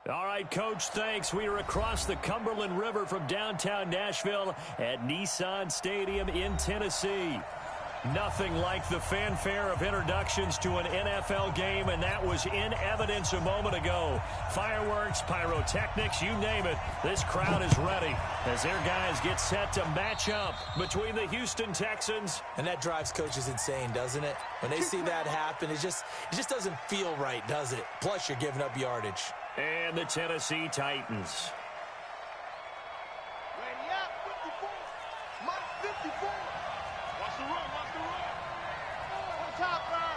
All right, Coach, thanks. We are across the Cumberland River from downtown Nashville at Nissan Stadium in Tennessee. Nothing like the fanfare of introductions to an NFL game, and that was in evidence a moment ago. Fireworks, pyrotechnics, you name it. This crowd is ready as their guys get set to match up between the Houston Texans. And that drives coaches insane, doesn't it? When they see that happen, it just doesn't feel right, does it? Plus, you're giving up yardage. And the Tennessee Titans. Ready up, 54. Mike 54. Watch the run, watch the run. Chopper,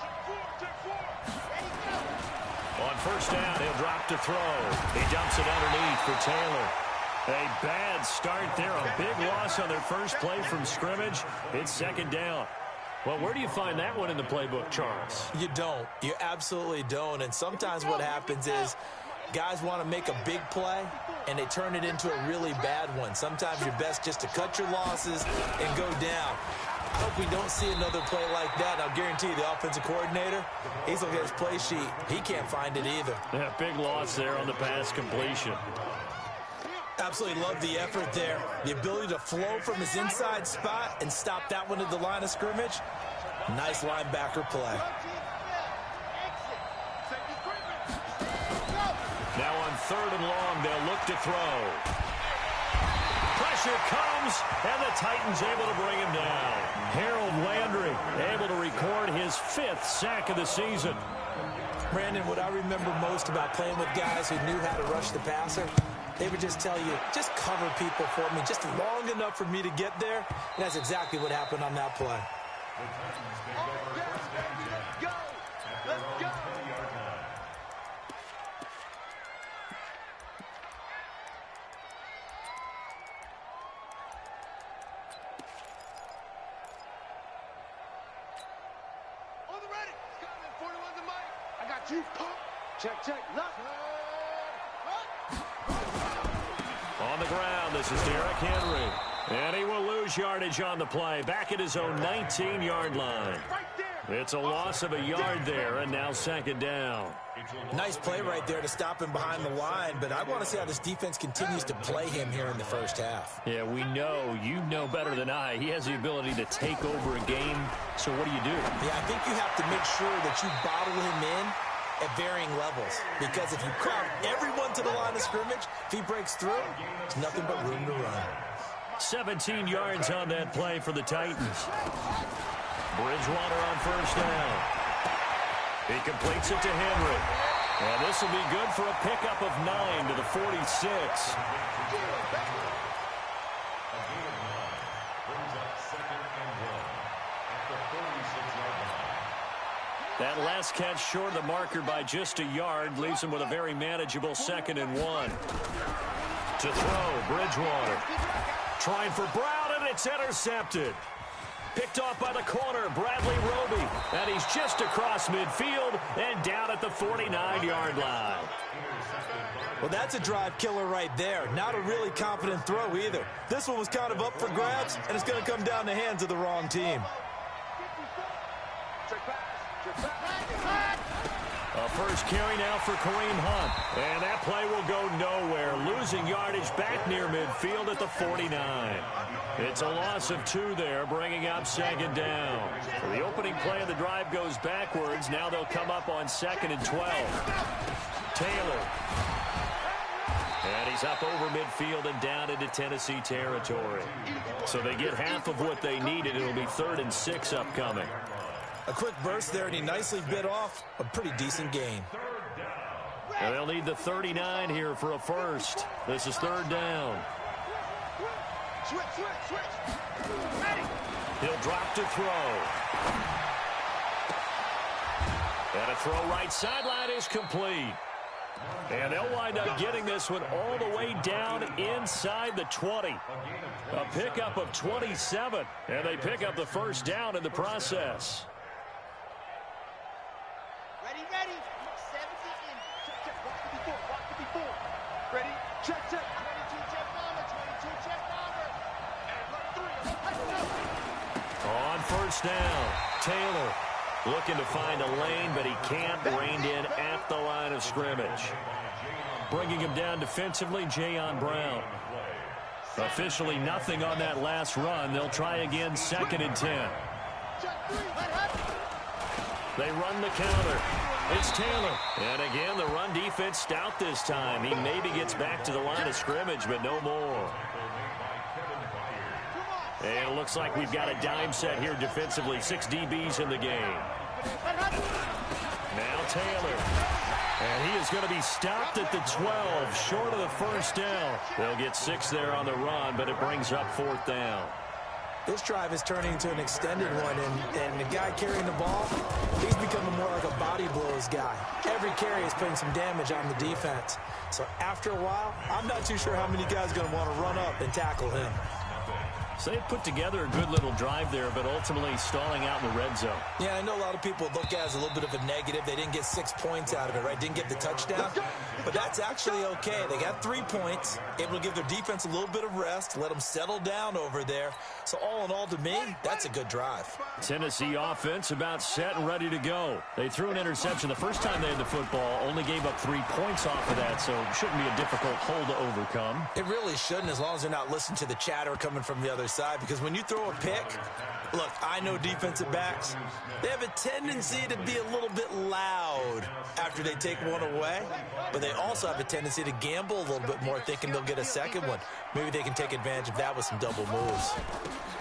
check four. Ready, go. On first down, he'll drop to throw. He dumps it underneath for Taylor. A bad start there, a big loss on their first play from scrimmage. It's second down. Well, where do you find that one in the playbook, Charles? You don't. You absolutely don't. And sometimes what happens is guys want to make a big play, and they turn it into a really bad one. Sometimes you're best just to cut your losses and go down. I hope we don't see another play like that. I'll guarantee you the offensive coordinator, he's looking at his play sheet. He can't find it either. Yeah, big loss there on the pass completion. Absolutely love the effort there. The ability to flow from his inside spot and stop that one at the line of scrimmage. Nice linebacker play. Now on third and long, they'll look to throw. Pressure comes, and the Titans able to bring him down. Harold Landry able to record his 5th sack of the season. Brandon, what I remember most about playing with guys who knew how to rush the passer, they would just tell you, just cover people for me, just long enough for me to get there. And that's exactly what happened on that play. Go! Let's go! On the ready! Scotland, 41 to Mike. I got you. Check. Look. On the ground, this is Derrick Henry. And he will lose yardage on the play, back at his own 19-yard line. It's a loss of a yard there, and now second down. Nice play right there to stop him behind the line, but I want to see how this defense continues to play him here in the first half. Yeah, we know, you know better than I, he has the ability to take over a game, so what do you do? Yeah, I think you have to make sure that you bottle him in at varying levels, because if you crowd everyone to the line of scrimmage, if he breaks through, there's nothing but room to run. 17 yards on that play for the Titans. Bridgewater on first down. He completes it to Henry. And this will be good for a pickup of 9 to the 46. That last catch short of the marker by just a yard leaves him with a very manageable 2nd and 1. To throw, Bridgewater. Trying for Brown, and it's intercepted. Picked off by the corner, Bradley Roby. And he's just across midfield and down at the 49-yard line. Well, that's a drive killer right there. Not a really confident throw either. This one was kind of up for grabs, and it's going to come down the hands of the wrong team. A first carry now for Kareem Hunt. And that play will go nowhere. Losing yardage back near midfield at the 49. It's a loss of 2 there, bringing up second down. So the opening play of the drive goes backwards. Now they'll come up on 2nd and 12. Taylor. And he's up over midfield and down into Tennessee territory. So they get half of what they needed. It'll be 3rd and 6 upcoming. A quick burst there, and he nicely bit off a pretty decent gain. And they'll need the 39 here for a first. This is 3rd down. Switch. Ready. He'll drop to throw. And a throw right sideline is complete. And they'll wind up getting this one all the way down inside the 20. A pickup of 27. And they pick up the first down in the process. Ready. 70 in. Check. Watch the before. Ready. Check. 22 check bomber. 22 check bomber. And look 3. On first down, Taylor. Looking to find a lane, but he can't. Reined in at the line of scrimmage. Bringing him down defensively, Jayon Brown. Officially nothing on that last run. They'll try again, 2nd and 10. They run the counter. It's Taylor. And again, the run defense stout this time. He maybe gets back to the line of scrimmage, but no more. And it looks like we've got a dime set here defensively. 6 DBs in the game. Now Taylor. And he is going to be stopped at the 12, short of the first down. They'll get 6 there on the run, but it brings up 4th down. This drive is turning into an extended one, and the guy carrying the ball, he's becoming more like a body blows guy. Every carry is putting some damage on the defense. So after a while, I'm not too sure how many guys are going to want to run up and tackle him. So they put together a good little drive there, but ultimately stalling out in the red zone. Yeah, I know a lot of people look at it as a little bit of a negative. They didn't get 6 points out of it, right? Didn't get the touchdown. But that's actually okay. They got 3 points, able to give their defense a little bit of rest, let them settle down over there. So all in all, to me, that's a good drive. Tennessee offense about set and ready to go. They threw an interception the first time they had the football, only gave up 3 points off of that, so it shouldn't be a difficult hole to overcome. It really shouldn't, as long as they're not listening to the chatter coming from the other side, because when you throw a pick, look, I know defensive backs, they have a tendency to be a little bit loud after they take one away, but they also have a tendency to gamble a little bit more, thinking they'll get a second one. Maybe they can take advantage of that with some double moves.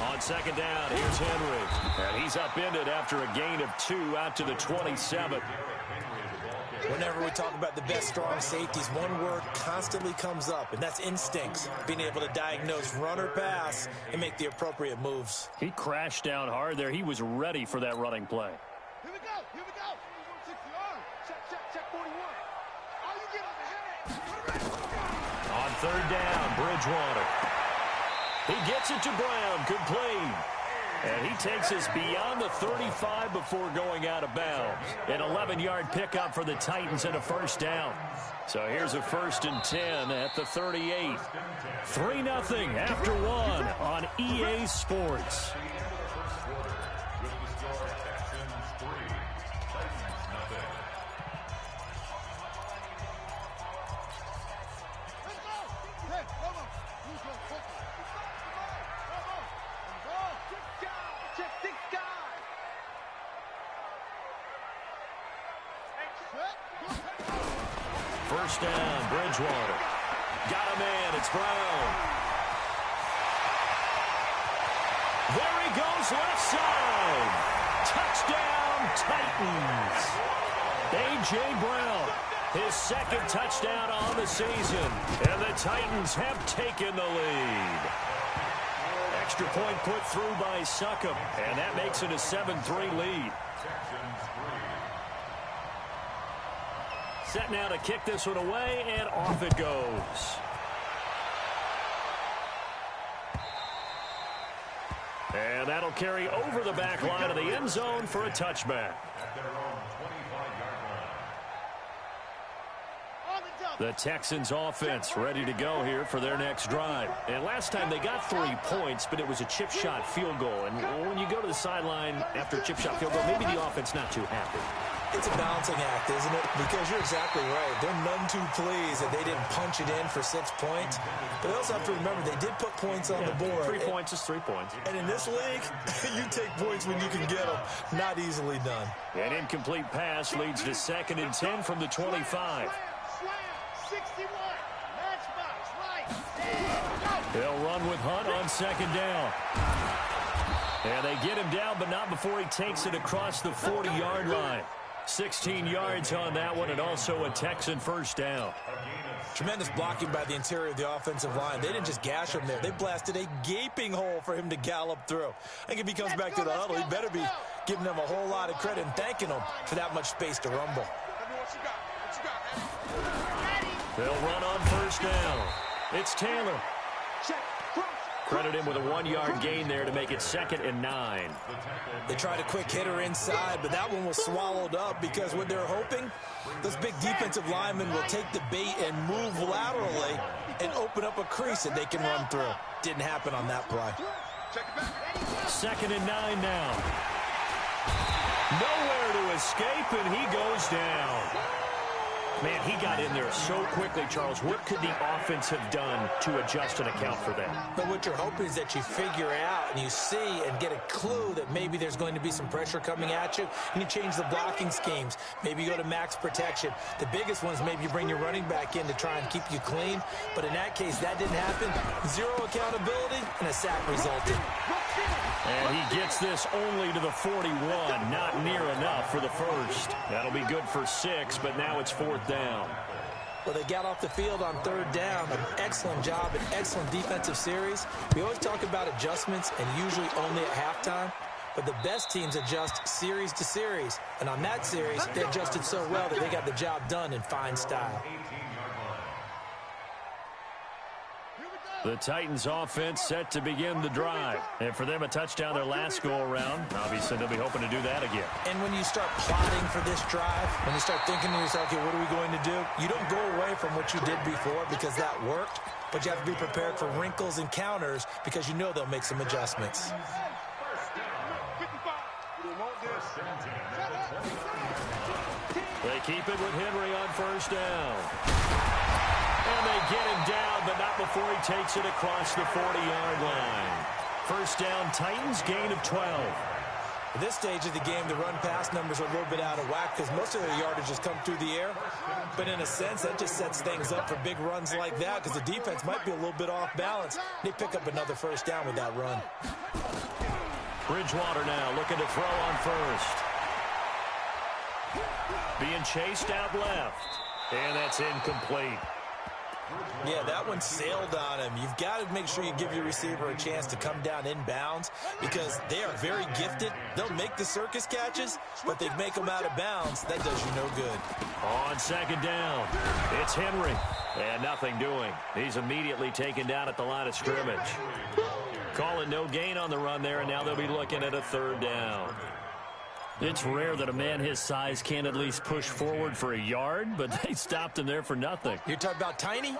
On 2nd down, here's Henry, and he's upended after a gain of 2 out to the 27. Whenever we talk about the best strong safeties, one word constantly comes up, and that's instincts. Being able to diagnose run or pass and make the appropriate moves. He crashed down hard there. He was ready for that running play. Here we go. Here we go. Check 41. Oh, you get on the head. On 3rd down, Bridgewater. He gets it to Brown. Complete. And he takes us beyond the 35 before going out of bounds. An 11-yard pickup for the Titans and a 1st down. So here's a 1st and 10 at the 38. 3-0 after 1 on EA Sports. First down, Bridgewater. Got a man, it's Brown. There he goes, left side. Touchdown, Titans. A.J. Brown, his 2nd touchdown on the season. And the Titans have taken the lead. Extra point put through by Succop, and that makes it a 7-3 lead. Set now to kick this one away, and off it goes. And that'll carry over the back line of the end zone for a touchback. The Texans offense ready to go here for their next drive. And last time they got 3 points, but it was a chip shot field goal. And when you go to the sideline after a chip shot field goal, maybe the offense not too happy. It's a balancing act, isn't it? Because you're exactly right. They're none too pleased that they didn't punch it in for 6 points. But they also have to remember they did put points on the board. 3 points is 3 points. And in this league, you take points when you can get them. Not easily done. An incomplete pass leads to 2nd and 10 from the 25. 61. Matchbox, right. They'll run with Hunt on 2nd down. And they get him down, but not before he takes it across the 40-yard line. 16 yards on that one, and also a Texan 1st down. Tremendous blocking by the interior of the offensive line. They didn't just gash him there. They blasted a gaping hole for him to gallop through. I think if he comes back to the huddle, he better be giving them a whole lot of credit and thanking them for that much space to rumble. They'll run on 1st down. It's Taylor. Credit him with a 1-yard gain there to make it 2nd and 9. They tried a quick hitter inside, but that one was swallowed up because what they're hoping, those big defensive linemen will take the bait and move laterally and open up a crease that they can run through. Didn't happen on that play. 2nd and 9 now. Nowhere to escape, and he goes down. Man, he got in there so quickly, Charles. What could the offense have done to adjust and account for that? But what you're hoping is that you figure out and you see and get a clue that maybe there's going to be some pressure coming at you, and you change the blocking schemes. Maybe you go to max protection. The biggest one is maybe you bring your running back in to try and keep you clean. But in that case, that didn't happen. Zero accountability, and a sack resulted. And he gets this only to the 41. Not near enough for the first. That'll be good for 6, but now it's 4th down. Well, they got off the field on 3rd down. An excellent job, an excellent defensive series. We always talk about adjustments, and usually only at halftime. But the best teams adjust series to series. And on that series, they adjusted so well that they got the job done in fine style. The Titans offense set to begin the drive. And for them, a touchdown their last go-around. Obviously, they'll be hoping to do that again. And when you start plotting for this drive, when you start thinking to yourself, okay, what are we going to do? You don't go away from what you did before because that worked. But you have to be prepared for wrinkles and counters because you know they'll make some adjustments. They keep it with Henry on 1st down. And they get him down, but not before he takes it across the 40-yard line. 1st down, Titans, gain of 12. At this stage of the game, the run-pass numbers are a little bit out of whack because most of their yardage has come through the air. But in a sense, that just sets things up for big runs like that because the defense might be a little bit off balance. They pick up another 1st down with that run. Bridgewater now looking to throw on 1st. Being chased out left. And that's incomplete. Yeah, that one sailed on him. You've got to make sure you give your receiver a chance to come down inbounds because they are very gifted. They'll make the circus catches, but they make them out of bounds. That does you no good. On 2nd down, it's Henry. And nothing doing. He's immediately taken down at the line of scrimmage. Calling no gain on the run there, and now they'll be looking at a 3rd down. It's rare that a man his size can't at least push forward for a yard, but they stopped him there for nothing. You're talking about Tiny?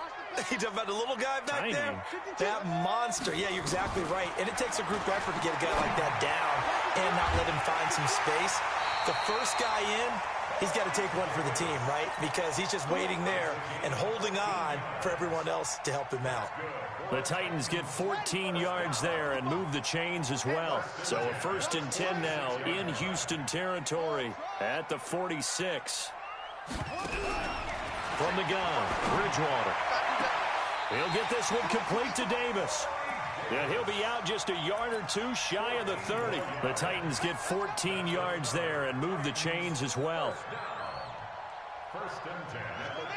You're talking about the little guy back Tiny. there? That monster. Yeah, you're exactly right. And it takes a group effort to get a guy like that down and not let him find some space. The first guy in, he's got to take one for the team, right? Because he's just waiting there and holding on for everyone else to help him out. The Titans get 14 yards there and move the chains as well. So a 1st and 10 now in Houston territory at the 46. From the gun, Bridgewater. He'll get this one complete to Davis. And he'll be out just a yard or two shy of the 30. The Titans get 14 yards there and move the chains as well.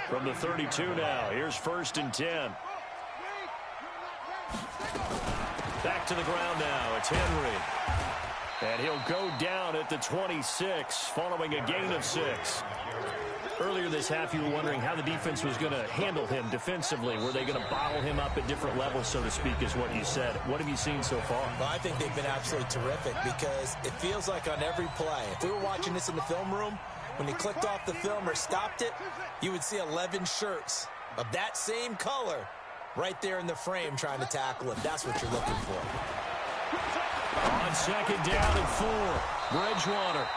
From the 32 now, here's 1st and 10. Back to the ground now. It's Henry. And he'll go down at the 26 following a gain of 6. Earlier this half, you were wondering how the defense was going to handle him defensively. Were they going to bottle him up at different levels, so to speak, is what you said. What have you seen so far? Well, I think they've been absolutely terrific because it feels like on every play, if we were watching this in the film room, when you clicked off the film or stopped it, you would see 11 shirts of that same color right there in the frame trying to tackle him. That's what you're looking for. On 2nd down and 4, Bridgewater.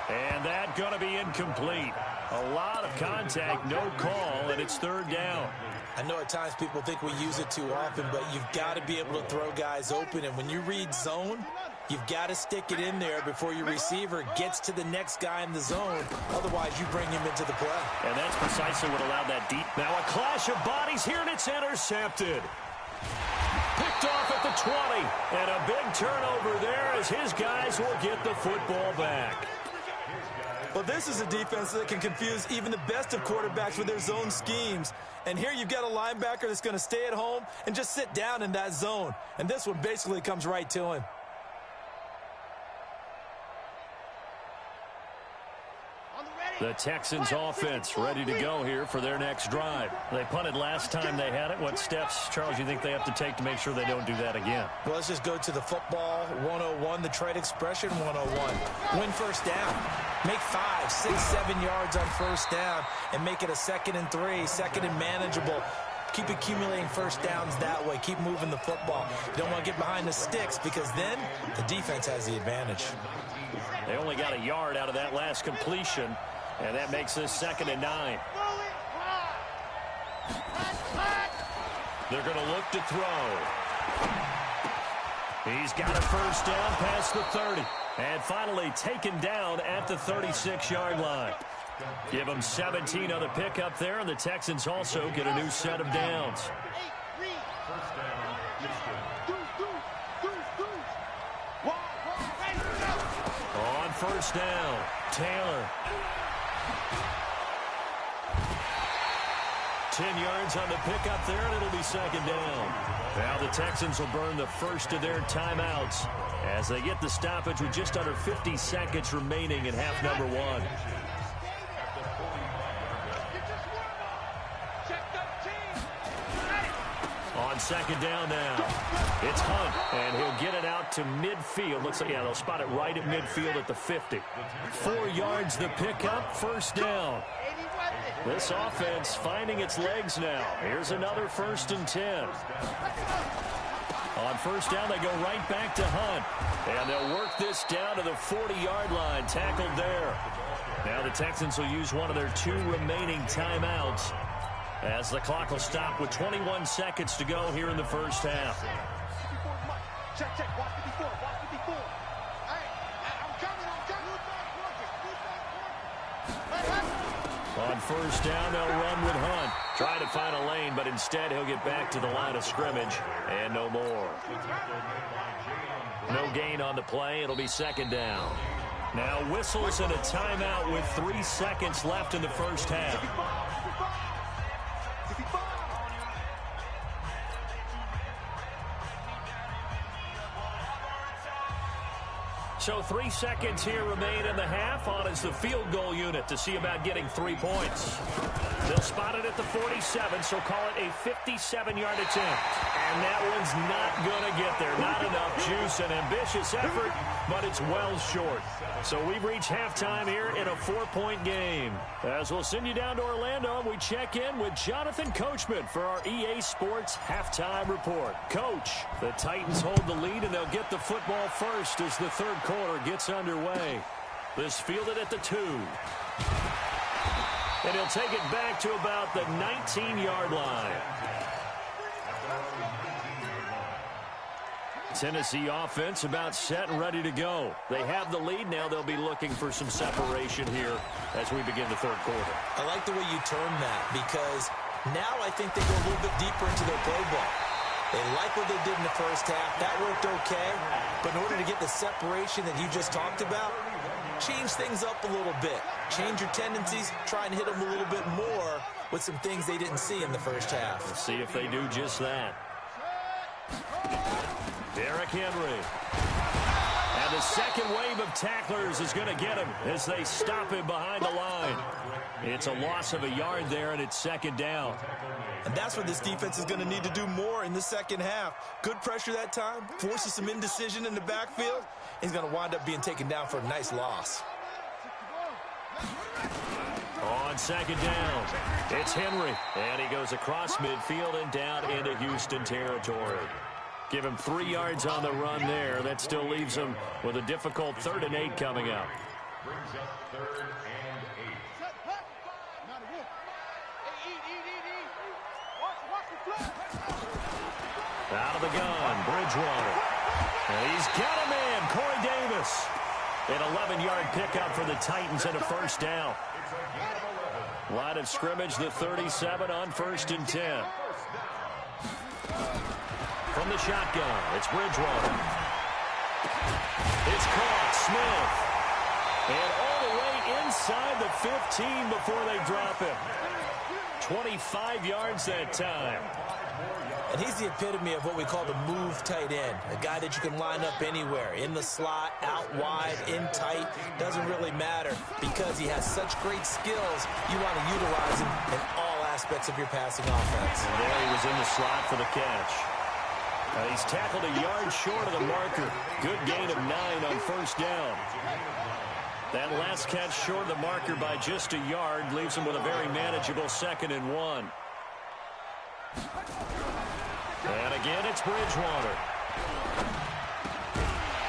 And that going to be incomplete. A lot of contact, no call, and it's 3rd down. I know at times people think we use it too often, but you've got to be able to throw guys open. And when you read zone, you've got to stick it in there before your receiver gets to the next guy in the zone. Otherwise, you bring him into the play. And that's precisely what allowed that deep. Now a clash of bodies here, and it's intercepted. Picked off at the 20. And a big turnover there as his guys will get the football back. Well, this is a defense that can confuse even the best of quarterbacks with their zone schemes. And here you've got a linebacker that's going to stay at home and just sit down in that zone. And this one basically comes right to him. The Texans offense ready to go here for their next drive. They punted last time they had it. What steps, Charles, you think they have to take to make sure they don't do that again? Well, let's just go to the football 101, the trade expression 101. Win 1st down. Make 5, 6, 7 yards on 1st down and make it a 2nd and 3, 2nd and manageable. Keep accumulating first downs that way. Keep moving the football. You don't want to get behind the sticks because then the defense has the advantage. They only got a yard out of that last completion, and that makes this 2nd and 9. They're going to look to throw. He's got a first down past the 30. And finally taken down at the 36-yard line. Give them 17 on the pickup there, and the Texans also get a new set of downs. On first down, Taylor. 10 yards on the pickup there, and it'll be 2nd down. Now the Texans will burn the first of their timeouts as they get the stoppage with just under 50 seconds remaining in half number 1. On 2nd down now, it's Hunt, and he'll get it out to midfield. Looks like, yeah, they'll spot it right at midfield at the 50. 4 yards the pickup, first down. This offense finding its legs now. Here's another 1st and 10. On first down, they go right back to Hunt. And they'll work this down to the 40-yard line, tackled there. Now the Texans will use one of their 2 remaining timeouts as the clock will stop with 21 seconds to go here in the first half. Check, watch it before, Hey, I'm coming. On first down, they'll run with Hunt. Trying to find a lane, but instead he'll get back to the line of scrimmage and no more. No gain on the play. It'll be 2nd down. Now whistles and a timeout with 3 seconds left in the first half. So 3 seconds here remain in the half. On is the field goal unit to see about getting 3 points. They'll spot it at the 47, so call it a 57-yard attempt. And that one's not going to get there. Not enough juice. An ambitious effort, but it's well short. So we've reached halftime here in a 4-point game. As we'll send you down to Orlando, we check in with Jonathan Coachman for our EA Sports Halftime Report. Coach, the Titans hold the lead, and they'll get the football first as the 3rd quarter gets underway. This fielded at the 2. And he'll take it back to about the 19-yard line. Tennessee offense about set and ready to go. They have the lead. Now they'll be looking for some separation here as we begin the 3rd quarter. I like the way you term that because now I think they go a little bit deeper into their playbook. They like what they did in the first half. That worked okay. But in order to get the separation that you just talked about, change things up a little bit. Change your tendencies. Try and hit them a little bit more with some things they didn't see in the first half. Let's see if they do just that. Derrick Henry. And the second wave of tacklers is going to get him as they stop him behind the line. It's a loss of a yard there, and it's 2nd down. And that's what this defense is going to need to do more in the second half. Good pressure that time, forces some indecision in the backfield. He's going to wind up being taken down for a nice loss. On 2nd down, it's Henry. And he goes across midfield and down into Houston territory. Give him 3 yards on the run there. That still leaves him with a difficult 3rd and 8 coming up. Out of the gun, Bridgewater. And he's got a man, Corey Davis. An 11-yard pickup for the Titans and a first down. Line of scrimmage, the 37 on 1st and 10. From the shotgun, it's Bridgewater. It's caught, Smith. And all the way inside the 15 before they drop him. 25 yards that time. And he's the epitome of what we call the move tight end. A guy that you can line up anywhere. In the slot, out wide, in tight. Doesn't really matter because he has such great skills. You want to utilize him in all aspects of your passing offense. And there he was in the slot for the catch. He's tackled a yard short of the marker. Good gain of 9 on first down. That last catch short of the marker by just a yard leaves him with a very manageable 2nd and 1. And again, it's Bridgewater.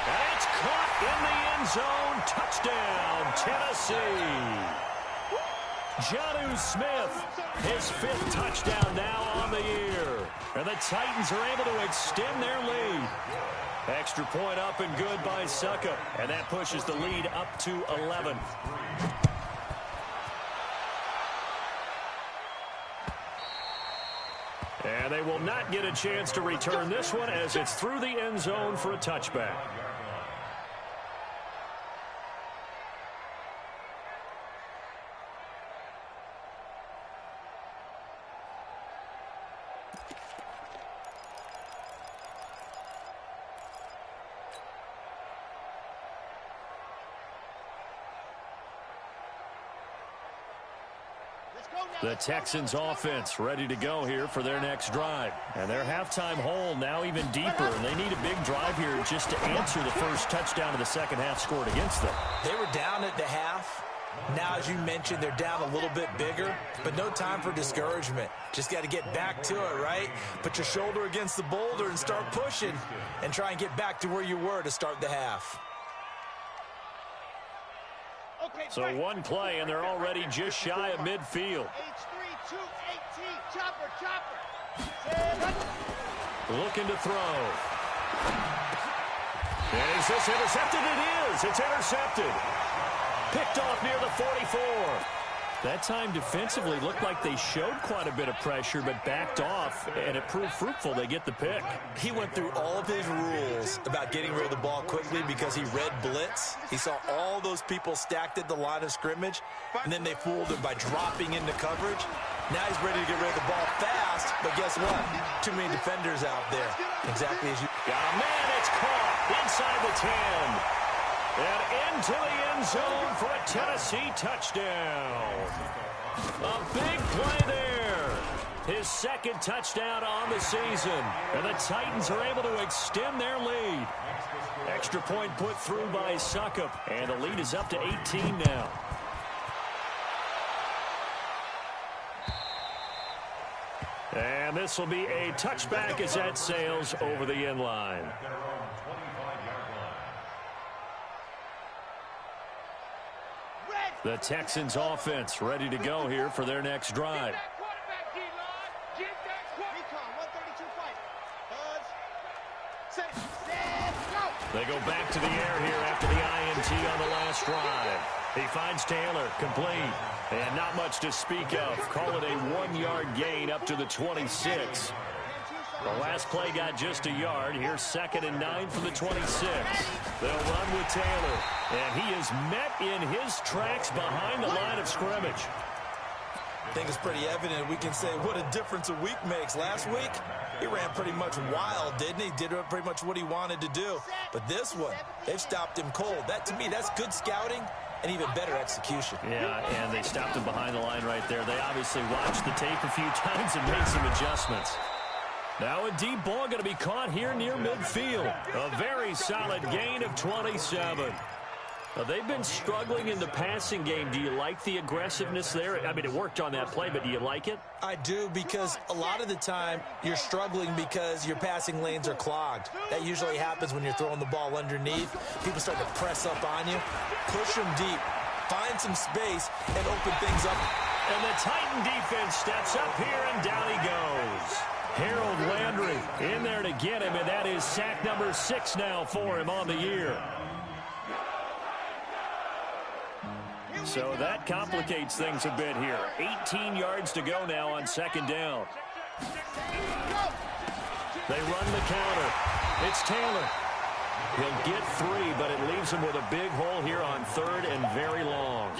And it's caught in the end zone. Touchdown, Tennessee. Jonnu Smith, his 5th touchdown now on the year. And the Titans are able to extend their lead. Extra point up and good by Suckup. And that pushes the lead up to 11. And they will not get a chance to return this one as it's through the end zone for a touchback. The Texans offense ready to go here for their next drive. And their halftime hole now even deeper. And they need a big drive here just to answer the first touchdown of the second half scored against them. They were down at the half. Now, as you mentioned, they're down a little bit bigger, but no time for discouragement. Just got to get back to it, right? Put your shoulder against the boulder and start pushing and try and get back to where you were to start the half. So one play, and they're already just shy of midfield. Looking to throw. Is this intercepted? It is. It's intercepted. Picked off near the 44. That time defensively looked like they showed quite a bit of pressure, but backed off, and it proved fruitful. They get the pick. He went through all of his rules about getting rid of the ball quickly because he read blitz. He saw all those people stacked at the line of scrimmage, and then they fooled him by dropping into coverage. Now he's ready to get rid of the ball fast, but guess what? Too many defenders out there. Exactly as you... Got a man, it's caught inside the 10. And into the end zone for a Tennessee touchdown. A big play there. His 2nd touchdown on the season. And the Titans are able to extend their lead. Extra point put through by Suckup. And the lead is up to 18 now. And this will be a touchback as that sails over the end line. The Texans offense ready to go here for their next drive. They go back to the air here after the INT on the last drive. He finds Taylor, complete, and not much to speak of. Call it a 1-yard gain up to the 26. The last play got just a yard. Here's 2nd and 9 from the 26. They'll run with Taylor, and he is met in his tracks behind the line of scrimmage. I think it's pretty evident. We can say what a difference a week makes. Last week, he ran pretty much wild, didn't he? Did pretty much what he wanted to do. But this one, they've stopped him cold. That, to me, that's good scouting and even better execution. Yeah, and they stopped him behind the line right there. They obviously watched the tape a few times and made some adjustments. Now a deep ball going to be caught here near midfield. A very solid gain of 27. Now, they've been struggling in the passing game. Do you like the aggressiveness there? I mean, it worked on that play, but do you like it? I do, because a lot of the time you're struggling because your passing lanes are clogged. That usually happens when you're throwing the ball underneath. People start to press up on you. Push them deep. Find some space and open things up. And the Titan defense steps up here, and down he goes. Harold Landry in there to get him, and that is sack number 6 now for him on the year. So that complicates things a bit here. 18 yards to go now on 2nd down. They run the counter. It's Taylor. He'll get 3, but it leaves him with a big hole here on 3rd and very long.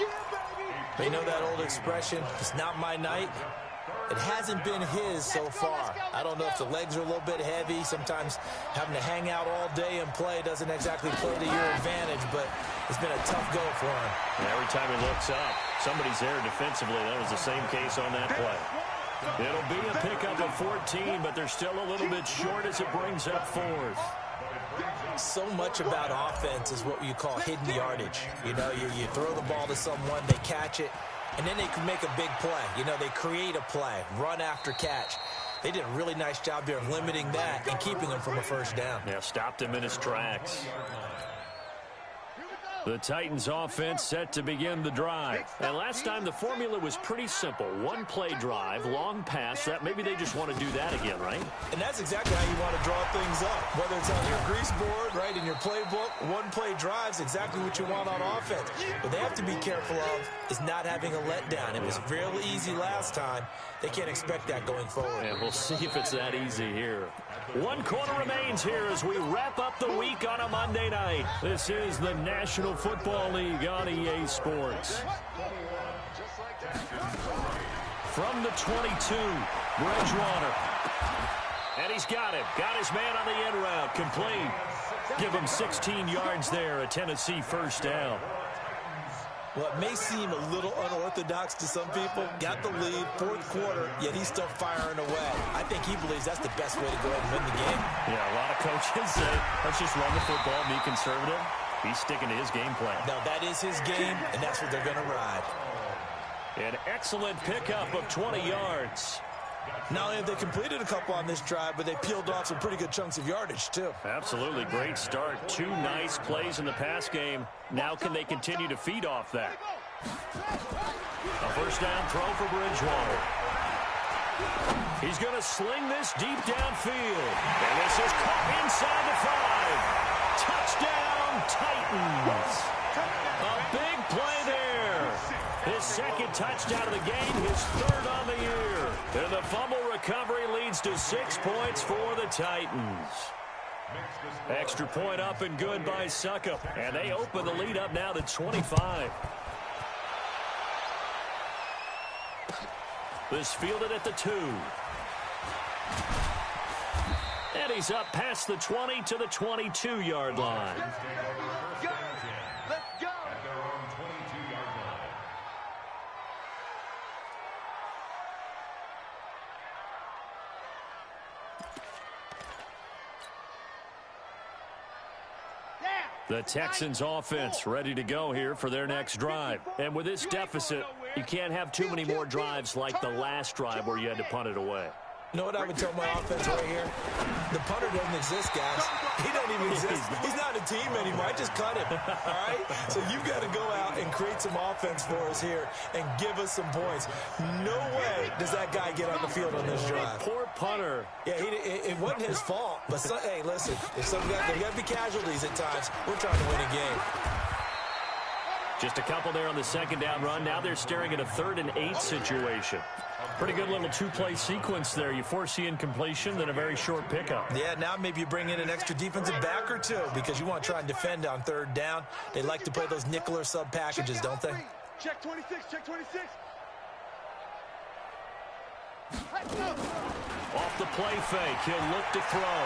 They know that old expression, it's not my night. It hasn't been his so far. I don't know if the legs are a little bit heavy. Sometimes having to hang out all day and play doesn't exactly play to your advantage, but it's been a tough go for him. And every time he looks up, somebody's there defensively. That was the same case on that play. It'll be a pickup of 14, but they're still a little bit short as it brings up 4th. So much about offense is what you call hidden yardage. You know, you throw the ball to someone, they catch it, and then they can make a big play. You know, they create a play, run after catch. They did a really nice job there of limiting that and keeping him from a first down. Yeah, stopped him in his tracks. The Titans offense set to begin the drive. And last time the formula was pretty simple. One play drive, long pass. That maybe they just want to do that again, right? And that's exactly how you want to draw things up. Whether it's on your grease board, right, in your playbook, one play drive is exactly what you want on offense. What they have to be careful of is not having a letdown. It was real easy last time. They can't expect that going forward. And we'll see if it's that easy here. 1 quarter remains here as we wrap up the week on a Monday night. This is the National Football League on EA Sports. From the 22, Bridgewater. And he's got him. Got his man on the end route. Complete. Give him 16 yards there. A Tennessee first down. Well, it may seem a little unorthodox to some people. Got the lead, fourth quarter, yet he's still firing away. I think he believes that's the best way to go ahead and win the game. Yeah, a lot of coaches say, let's just run the football, be conservative. He's sticking to his game plan. No, that is his game, and that's what they're going to ride. An excellent pickup of 20 yards. Not only have they completed a couple on this drive, but they peeled off some pretty good chunks of yardage, too. Absolutely. Great start. 2 nice plays in the pass game. Now can they continue to feed off that? A first down throw for Bridgewater. He's going to sling this deep downfield. And this is caught inside the 5. Touchdown, Titans. A big play there. His second touchdown of the game, his third on the year. And the fumble recovery leads to 6 points for the Titans. Extra point up and good by Suckup. And they open the lead up now to 25. This fielded at the 2. And he's up past the 20 to the 22-yard line. Let's go. The Texans offense ready to go here for their next drive. And with this deficit, you can't have too many more drives like the last drive where you had to punt it away. You know what I would tell my offense right here? The punter doesn't exist, guys. He doesn't even exist. He's not a team anymore. I just cut him, all right? So you've got to go out and create some offense for us here and give us some points. No way does that guy get on the field on this drive. Poor punter. Yeah, it wasn't his fault. But, hey, listen, there's got to be casualties at times. We're trying to win a game. Just a couple there on the second down run. Now they're staring at a 3rd and 8 situation. Pretty good little 2-play sequence there. You force the incompletion, then a very short pickup. Yeah, now maybe you bring in an extra defensive back or two because you want to try and defend on 3rd down. They like to play those nickel or sub packages, don't they? Check 26, check 26. Off the play fake, he'll look to throw.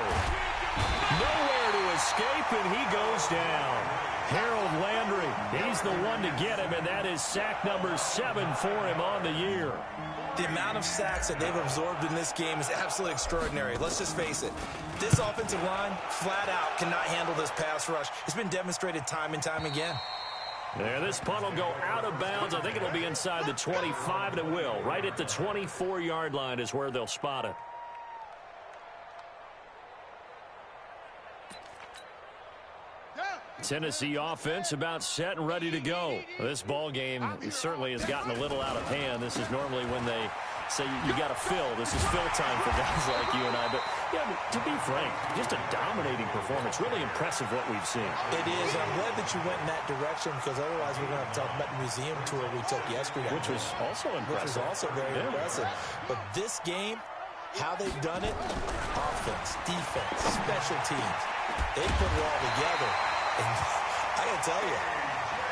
Nowhere to escape, and he goes down. Harold Landry, he's the one to get him, and that is sack number 7 for him on the year. The amount of sacks that they've absorbed in this game is absolutely extraordinary. Let's just face it. This offensive line, flat out, cannot handle this pass rush. It's been demonstrated time and time again. There, this punt will go out of bounds. I think it'll be inside the 25, and it will. Right at the 24-yard line is where they'll spot it. Tennessee offense about set and ready to go. This ball game certainly has gotten a little out of hand. This is normally when they say you got to fill. This is fill time for guys like you and I. But, yeah, to be frank, just a dominating performance. Really impressive what we've seen. It is. I'm glad that you went in that direction because otherwise we're going to have to talk about the museum tour we took yesterday. Which was also impressive. Which was also very impressive. But this game, how they've done it, offense, defense, special teams, they put it all together. And I got to tell you,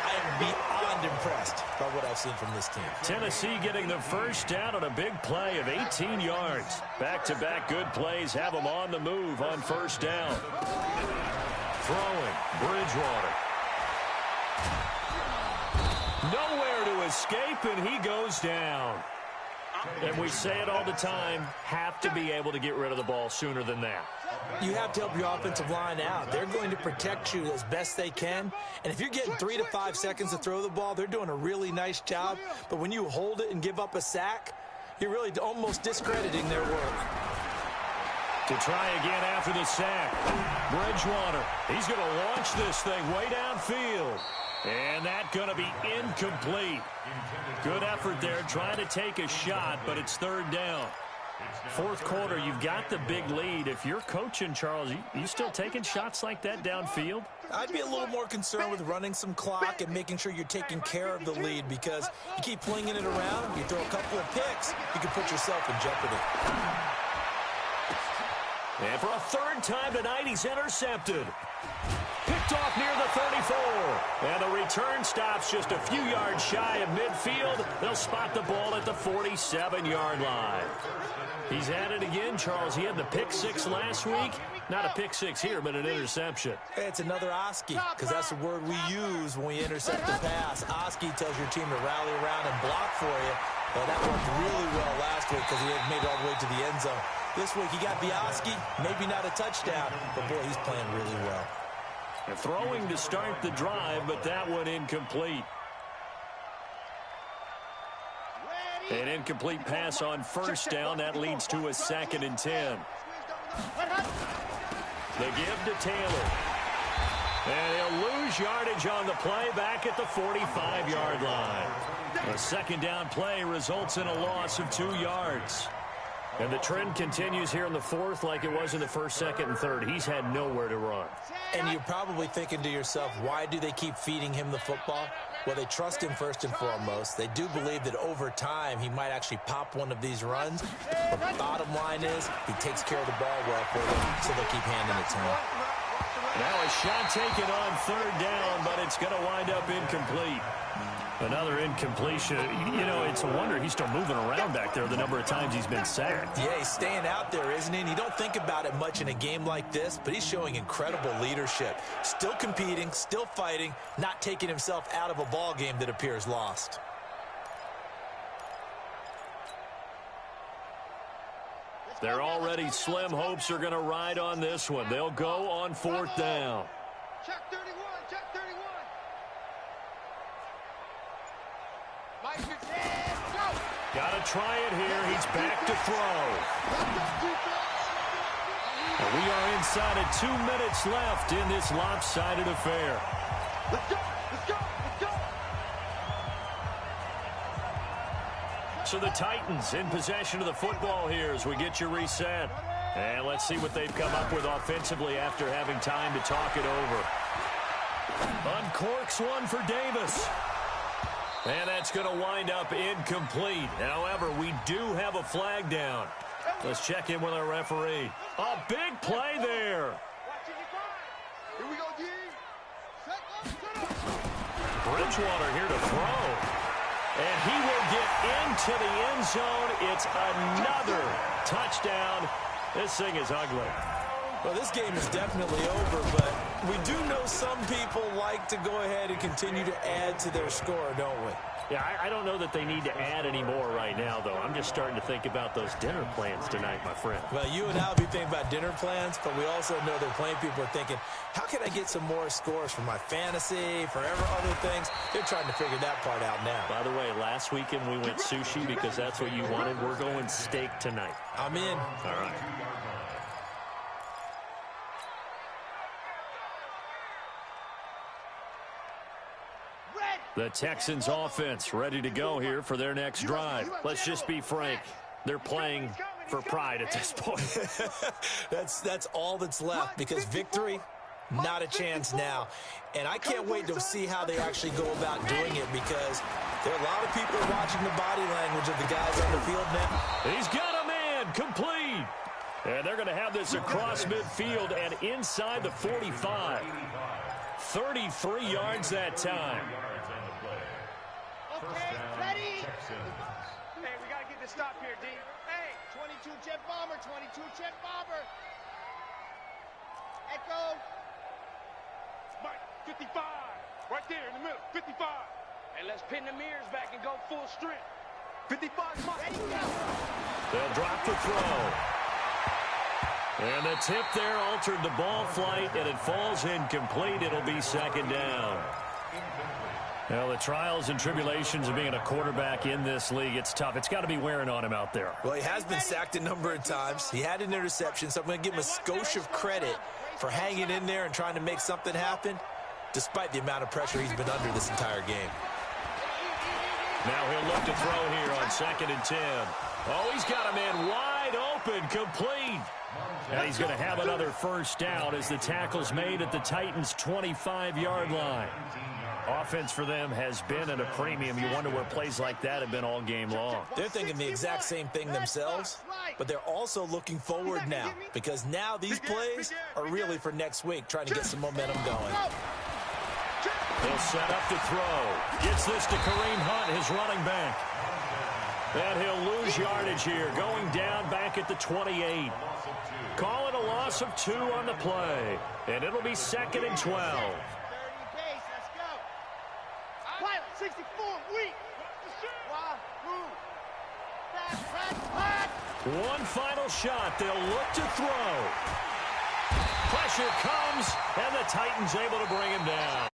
I am beyond impressed by what I've seen from this team. Tennessee getting the first down on a big play of 18 yards. Back-to-back good plays have them on the move on first down. Throwing, Bridgewater. Nowhere to escape, and he goes down. And we say it all the time, have to be able to get rid of the ball sooner than that. You have to help your offensive line out. They're going to protect you as best they can. And if you're getting 3 to 5 seconds to throw the ball, they're doing a really nice job. But when you hold it and give up a sack, You're really almost discrediting their work. To try again after the sack. Bridgewater, he's going to launch this thing way downfield. And that's going to be incomplete. Good effort there trying to take a shot, but it's third down. Fourth quarter, you've got the big lead. If you're coaching, Charles, you still taking shots like that downfield? I'd be a little more concerned with running some clock and making sure you're taking care of the lead, because you keep flinging it around, you throw a couple of picks, you can put yourself in jeopardy. And for a third time tonight, he's intercepted. Picked off near the 34. And the return stops just a few yards shy of midfield. They'll spot the ball at the 47-yard line. He's at it again, Charles. He had the pick six last week. Not a pick six here, but an interception. It's another Oski, because that's the word we use when we intercept a pass. Oski tells your team to rally around and block for you. Well, that worked really well last week because he had made it all the way to the end zone. This week he got the Oski, maybe not a touchdown, but boy, he's playing really well. And throwing to start the drive, but that one incomplete. An incomplete pass on first down. That leads to a 2nd and 10. The give to Taylor. And he'll lose yardage on the play back at the 45-yard line. A second down play results in a loss of 2 yards. And the trend continues here in the fourth like it was in the first, second, and third. He's had nowhere to run. And you're probably thinking to yourself, why do they keep feeding him the football? Well, they trust him first and foremost. They do believe that over time he might actually pop one of these runs. But the bottom line is he takes care of the ball well for them, so they'll keep handing it to him. Now a shot taken on third down, but it's going to wind up incomplete. Another incompletion. You know, it's a wonder he's still moving around back there the number of times he's been sacked. Yeah, he's staying out there, isn't he? And you don't think about it much in a game like this, but he's showing incredible leadership. Still competing, still fighting, not taking himself out of a ball game that appears lost. They're already slim hopes are going to ride on this one. They'll go on fourth down. Check 31, check 31. Got to try it here. He's back to throw. And we are inside of 2 minutes left in this lopsided affair. Let's go, let's go, let's go. So the Titans in possession of the football here as we get you reset. And let's see what they've come up with offensively after having time to talk it over. Uncorks one for Davis. And that's going to wind up incomplete. However, we do have a flag down. Let's check in with our referee. A big play there. Here we go, D. Set up. Bridgewater here to throw. And he will get into the end zone. It's another touchdown. This thing is ugly. Well, this game is definitely over, but we do know some people like to go ahead and continue to add to their score, don't we? Yeah, I don't know that they need to add any more right now, though. I'm just starting to think about those dinner plans tonight, my friend. Well, you and I will be thinking about dinner plans, but we also know that plenty of people are thinking, how can I get some more scores for my fantasy, for other things? They're trying to figure that part out now. By the way, last weekend we went sushi because that's what you wanted. We're going steak tonight. I'm in. All right. The Texans offense ready to go here for their next drive. Let's just be frank. They're playing for pride at this point. That's all that's left, because victory, not a chance now. And I can't wait to see how they actually go about doing it, because there are a lot of people watching the body language of the guys on the field now. He's got a man, complete. And they're going to have this across midfield and inside the 45. 33 yards that time. Okay, ready? Hey, we got to get this stop here, D. Hey, 22 jet bomber, 22 jet bomber. Echo. Mike, 55. Right there in the middle, 55. And let's pin the mirrors back and go full strength. 55, Mike. Ready, go. They'll drop the throw. And the tip there altered the ball flight, and it falls incomplete. It'll be second down. Well, the trials and tribulations of being a quarterback in this league, it's tough. It's got to be wearing on him out there. Well, he has been sacked a number of times. He had an interception, so I'm going to give him a skosh of credit for hanging in there and trying to make something happen, despite the amount of pressure he's been under this entire game. Now he'll look to throw here on 2nd and 10. Oh, he's got a man wide open, complete. And he's going to have another first down as the tackle's made at the Titans' 25-yard line. Offense for them has been at a premium. You wonder where plays like that have been all game long. They're thinking the exact same thing themselves, but they're also looking forward now because now these plays are really for next week, trying to get some momentum going. He'll set up to throw. Gets this to Kareem Hunt, his running back. And he'll lose yardage here, going down back at the 28. Call it a loss of 2 on the play, and it'll be 2nd and 12. 64, weak. One final shot. They'll look to throw. Pressure comes, and the Titans able to bring him down.